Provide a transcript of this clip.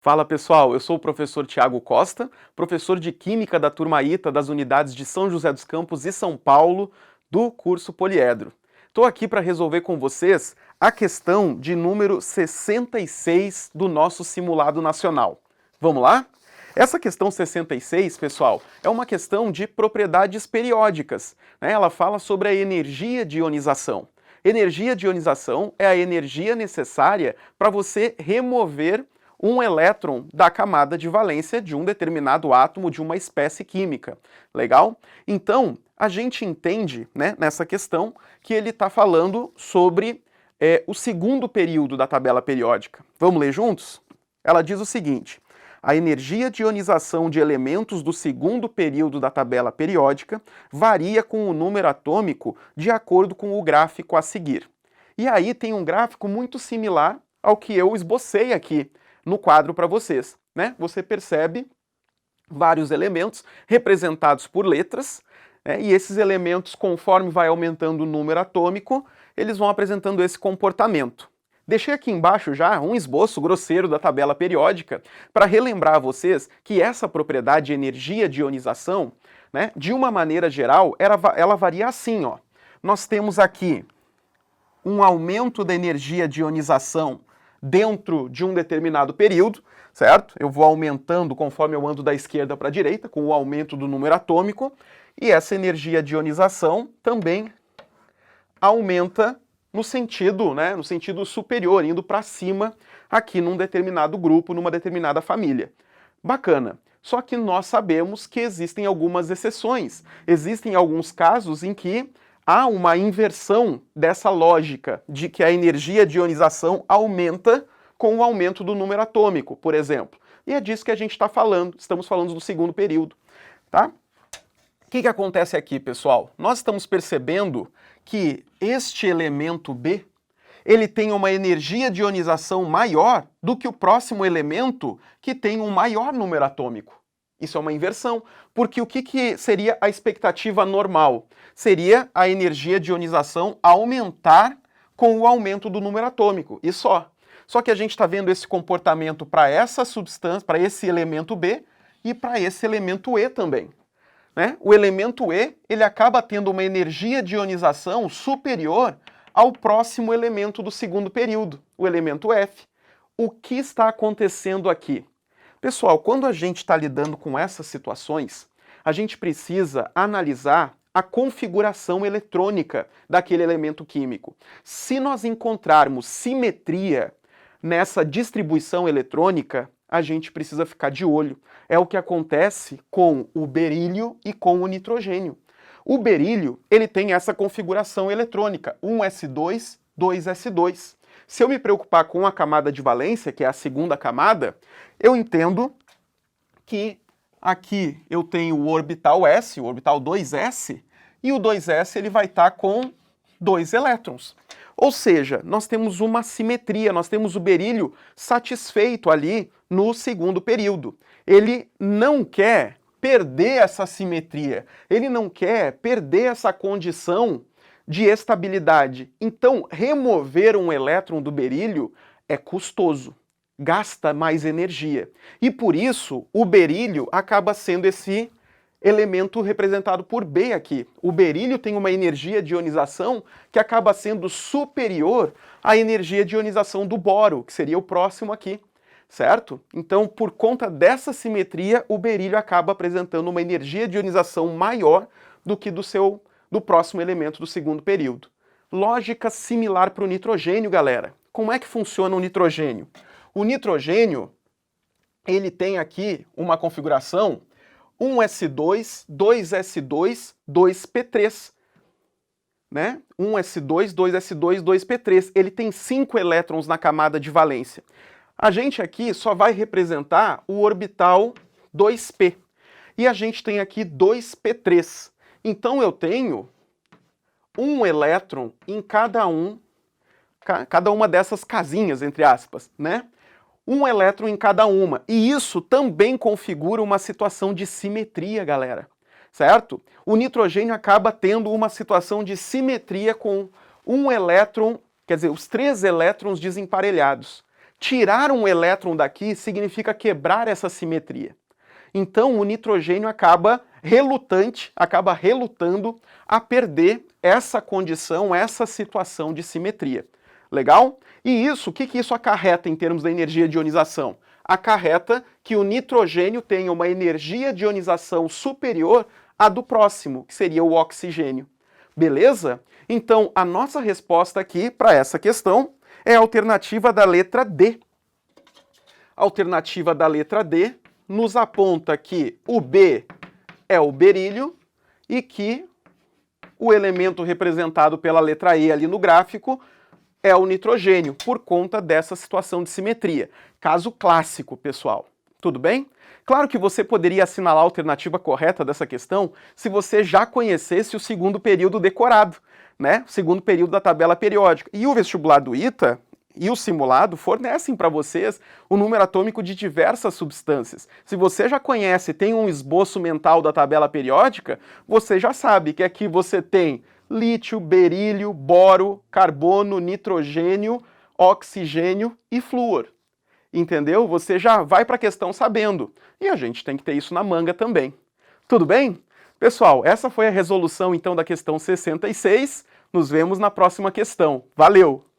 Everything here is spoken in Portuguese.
Fala pessoal, eu sou o professor Tiago Costa, professor de Química da turma ITA das unidades de São José dos Campos e São Paulo do curso Poliedro. Estou aqui para resolver com vocês a questão de número 66 do nosso simulado nacional. Vamos lá? Essa questão 66, pessoal, é uma questão de propriedades periódicas, né? Ela fala sobre a energia de ionização. Energia de ionização é a energia necessária para você remover um elétron da camada de valência de um determinado átomo de uma espécie química. Legal? Então, a gente entende, né, nessa questão que ele está falando sobre o segundo período da tabela periódica. Vamos ler juntos? Ela diz o seguinte: a energia de ionização de elementos do segundo período da tabela periódica varia com o número atômico de acordo com o gráfico a seguir. E aí tem um gráfico muito similar ao que eu esbocei aqui no quadro para vocês, né? Você percebe vários elementos representados por letras, né? E esses elementos, conforme vai aumentando o número atômico, eles vão apresentando esse comportamento. Deixei aqui embaixo já um esboço grosseiro da tabela periódica para relembrar a vocês que essa propriedade energia de ionização, né, de uma maneira geral, ela varia assim, ó. Nós temos aqui um aumento da energia de ionização dentro de um determinado período, certo? Eu vou aumentando conforme eu ando da esquerda para a direita, com o aumento do número atômico, e essa energia de ionização também aumenta no sentido, né, no sentido superior, indo para cima aqui num determinado grupo, numa determinada família. Bacana. Só que nós sabemos que existem algumas exceções. Existem alguns casos em que há uma inversão dessa lógica de que a energia de ionização aumenta com o aumento do número atômico, por exemplo. E é disso que a gente está falando, estamos falando do segundo período, tá? O que acontece aqui, pessoal? Nós estamos percebendo que este elemento B, ele tem uma energia de ionização maior do que o próximo elemento que tem um maior número atômico. Isso é uma inversão, porque o que seria a expectativa normal? Seria a energia de ionização aumentar com o aumento do número atômico, e só. Só que a gente está vendo esse comportamento para essa substância, para esse elemento B e para esse elemento E também. Né? O elemento E, ele acaba tendo uma energia de ionização superior ao próximo elemento do segundo período, o elemento F. O que está acontecendo aqui? Pessoal, quando a gente está lidando com essas situações, a gente precisa analisar a configuração eletrônica daquele elemento químico. Se nós encontrarmos simetria nessa distribuição eletrônica, a gente precisa ficar de olho. É o que acontece com o berílio e com o nitrogênio. O berílio, ele tem essa configuração eletrônica, 1s2, 2s2. Se eu me preocupar com a camada de valência, que é a segunda camada, eu entendo que aqui eu tenho o orbital S, o orbital 2s, e o 2s ele vai estar com 2 elétrons. Ou seja, nós temos uma simetria, nós temos o berílio satisfeito ali no segundo período. Ele não quer perder essa simetria, ele não quer perder essa condição de estabilidade. Então, remover um elétron do berílio é custoso, gasta mais energia. E por isso, o berílio acaba sendo esse elemento representado por B aqui. O berílio tem uma energia de ionização que acaba sendo superior à energia de ionização do boro, que seria o próximo aqui, certo? Então, por conta dessa simetria, o berílio acaba apresentando uma energia de ionização maior do que do próximo elemento do segundo período. Lógica similar para o nitrogênio, galera. Como é que funciona o nitrogênio? O nitrogênio, ele tem aqui uma configuração 1s2, 2s2, 2p3. Né? 1s2, 2s2, 2p3. Ele tem 5 elétrons na camada de valência. A gente aqui só vai representar o orbital 2p. E a gente tem aqui 2p3. Então eu tenho um elétron em cada uma dessas casinhas, entre aspas, né? Um elétron em cada uma. E isso também configura uma situação de simetria, galera. Certo? O nitrogênio acaba tendo uma situação de simetria com um elétron, quer dizer, os 3 elétrons desemparelhados. Tirar um elétron daqui significa quebrar essa simetria. Então o nitrogênio acaba relutando a perder essa condição, essa situação de simetria. Legal? E isso, o que isso acarreta em termos da energia de ionização? Acarreta que o nitrogênio tenha uma energia de ionização superior à do próximo, que seria o oxigênio. Beleza? Então, a nossa resposta aqui para essa questão é a alternativa da letra D. A alternativa da letra D nos aponta que o B é o berílio e que o elemento representado pela letra E ali no gráfico é o nitrogênio, por conta dessa situação de simetria. Caso clássico, pessoal. Tudo bem? Claro que você poderia assinalar a alternativa correta dessa questão se você já conhecesse o segundo período decorado, né? O segundo período da tabela periódica. E o vestibular do ITA e o simulado fornecem para vocês o número atômico de diversas substâncias. Se você já conhece, tem um esboço mental da tabela periódica, você já sabe que aqui você tem lítio, berílio, boro, carbono, nitrogênio, oxigênio e flúor. Entendeu? Você já vai para a questão sabendo. E a gente tem que ter isso na manga também. Tudo bem? Pessoal, essa foi a resolução então da questão 66. Nos vemos na próxima questão. Valeu!